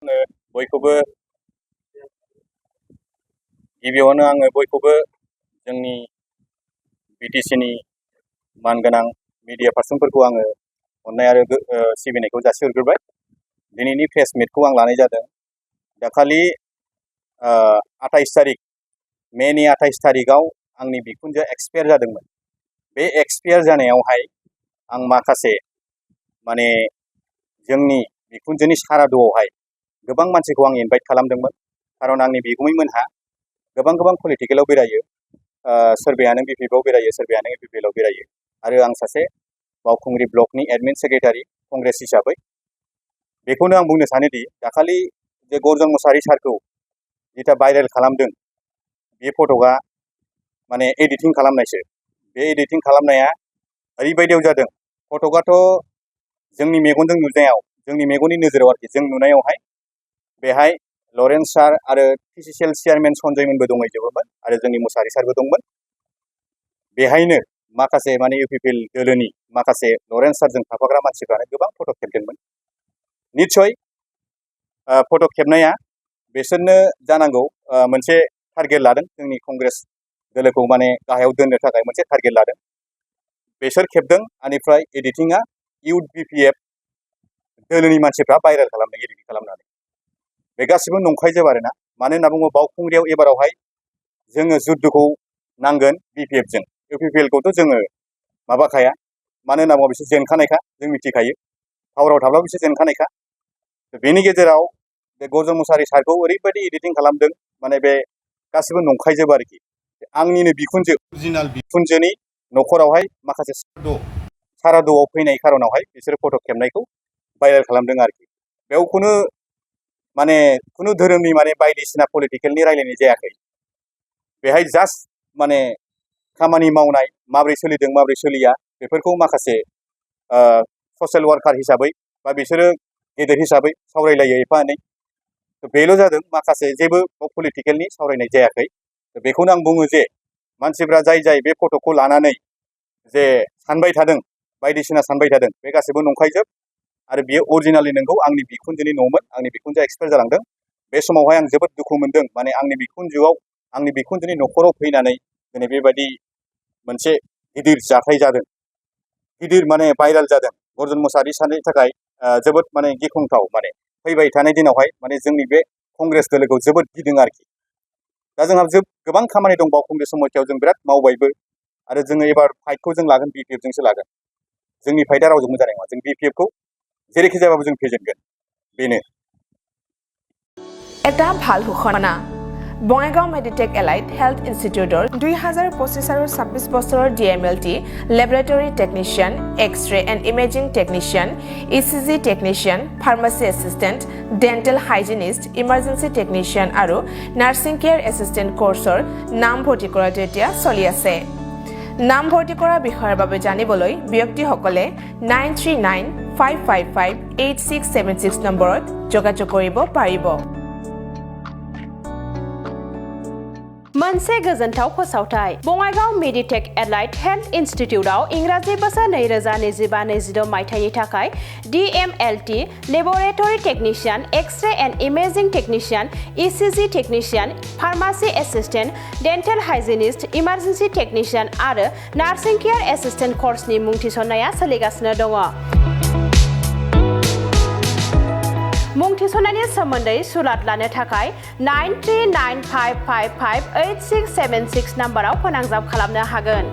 बयखौबो गिबियावनो आङो बयखौबो जोंनि बिटिसिनि मानगोनां मिडिया पार्सनफोरखौ आङो अननाय आरो सिबिनायखौ जासिहरग्रोबाय। दिनैनि प्रेस मिटखौ आं लानाय जादों दाखालि 28 तारिख मेनि 28 तारिखआव आंनि बिखुनजोआ एक्सपायार जादोंमोन। बे एक्सपायार जानायावहाय आं माखासे माने जोंनि बिखुनजोनि सारादुआवहाय गोबां मानसिखौ आं इनभाइट खालामदोंमोन। खारन आंनि बिगुमैमोनहा गोबां पलिटिकेलाव बेरायो, सोरबायानो बिपिएफआव बेरायो, सोरबायानो UPPLआव बेरायो आरो आं सासे बावखुंग्रि ब्लकनि एडमिन सेक्रेटारि कंग्रेस हिसाबै। बेखौनो आं बुंनो सानोदि दाखालि जे गर्जन मुसाहारि सारखौ जिथा भाइरेल खालामदों बे फट'आ माने एडिटिं खालामनायसो। बे एडिटिं खालामनाया ओरैबायदियाव जादों, फट'आथ' जोंनि मेगनजों नुनायाव, जोंनि मेगननि नोजोराव आरोखि जों नुनायावहाय बेहाय लरेन्स सार आरो PCCL चेयारमेन सन्जयमोनबो दंहैजोबोमोन आरो जोंनि मुसाहारि सारबो दंमोन। बेहायनो माखासे माने UPPL दोलोनि माखासे लरेन्स सारजों थाफाग्रा मानसिफ्रानो गोबां फट' खेबदोंमोन। निस्सय फट' खेबनाया बिसोरनो जानांगौ मोनसे टारगेट लादों, जोंनि कंग्रेस दोलोखौ माने गाहायाव दोननो थाखाय मोनसे टारगेट लादों। बिसोर खेबदों, बेनिफ्राय एडिटिंआ UPPF दोलोनि मानसिफ्रा भाइरेल खालामदों एडिटिं खालामनानै। बे गासिबो नंखायजोब आरोना। मानो होनना बुङोब्ला बावखुंग्रियाव एबारावहाय जोङो जुद्धखौ नांगोन BPFजों। UPPLखौथ' जोङो माबाखाया, मानो होनना बुङोब्ला बिसोर जेनखानायखा, जों मिथिखायो। पावाराव थाब्ला बिसोर जेनखानायखा। बेनि गेजेराव बे गर्जन मुसाहारि सारखौ ओरैबायदि एडिटिं खालामदों, माने बे गासिबो नंखायजोब आरोखि। आंनिनो बिखुनजो, अरिजिनाल बिखुनजोनि न'खरावहाय माखासे सारादुआव फैनाय खारनावहाय बिसोरो फट' खेबनायखौ भाइरेल खालामदों आरोखि। बेयाव खुनु धोरोमनि माने बायदिसिना पलिटिकेलनि रायलायनाय जायाखै। बेहाय जास्ट माने खामानि मावनाय, माबोरै सोलिदों माबोरै सोलिया, बेफोरखौ माखासे ससियेल वार्कार हिसाबै बा बिसोरो गेदेर हिसाबै सावरायलायो एफा एनै। बेल' जादों, माखासे जेबो पलिटिकेलनि सावरायनाय जायाखै। बेखौनो आं बुङो जे मानसिफ्रा जाय बे फट'खौ लानानै जे सानबाय थादों, बायदिसिना सानबाय थादों, बे गासिबो नंखायजोब। आरो बियो अरिजिनालि नंगौ आंनि बिखुनजोनि न'मोन। आंनि बिखुनजोआ एक्सपायार जालांदों। बे समावहाय आं जोबोद दुखु मोनदों, माने आंनि बिखुनजोनि न'खराव फैनानै दिनै बेबायदि मोनसे गिदिर जाथाय जादों, गिदिर माने भाइरेल जादों। गर्जन मुसाहारि सारनि थाखाय जोबोद माने गिख्रंथाव। माने फैबाय थानाय दिनावहाय माने जोंनि बे कंग्रेस दोलोखौ जोबोद गिदों आरोखि। दा जोंहा गोबां खामानि दं बावखुंग्रि समस्यायाव, जों बिराद मावबायबो आरो जोङो एबार फाइटखौ जों लागोन BPFजोंसो लागोन। जोंनि फाइटआ रावजोंबो जानाय नङा। जों BPFखौ जेरैखि जायाबाबो जों फेजेनगोन, बेनो। এটা ভাল ঘোষণা। বঙাইগাঁও মেডিটেক এলাইট হেল্থ ইনষ্টিটিউটৰ 2025 আৰু 26 বছৰৰ DMLT laboratory technician, x ray and imaging technician, ECG technician, pharmacy assistant, dental hygienist, emergency technician আৰু নাৰ্ছিং কেয়াৰ এছিষ্টেণ্ট কোৰ্চৰ নামভৰ্তি কৰাটো এতিয়া চলি আছে। নামভৰ্তি কৰাৰ বিষয়ৰ বাবে জানিবলৈ ব্যক্তিসকলে 9395558676 নম্বৰত যোগাযোগ কৰিব পাৰিব। मोनसे गोजोनथाव फोसावथाय। बङाइगाव मेडिटेक एलाइट हेल्थ इनस्टिट्यूटआव इंराजि बोसोर 2025-26 मायथाइनि थाखाय DMLT laboratory technician, x ray and imaging technician, ECG technician, pharmacy assistant, dental hygienist, emergency technician आरो नार्सिं केयार एसिस्टेंट कोर्सनि मुं थिसननाया सोलिगासिनो दङ। मुं थिसननायनि सोमोन्दै सुलाद लानो थाखाय 9395558676 नाम्बाराव फोनांजाब खालामनो हागोन।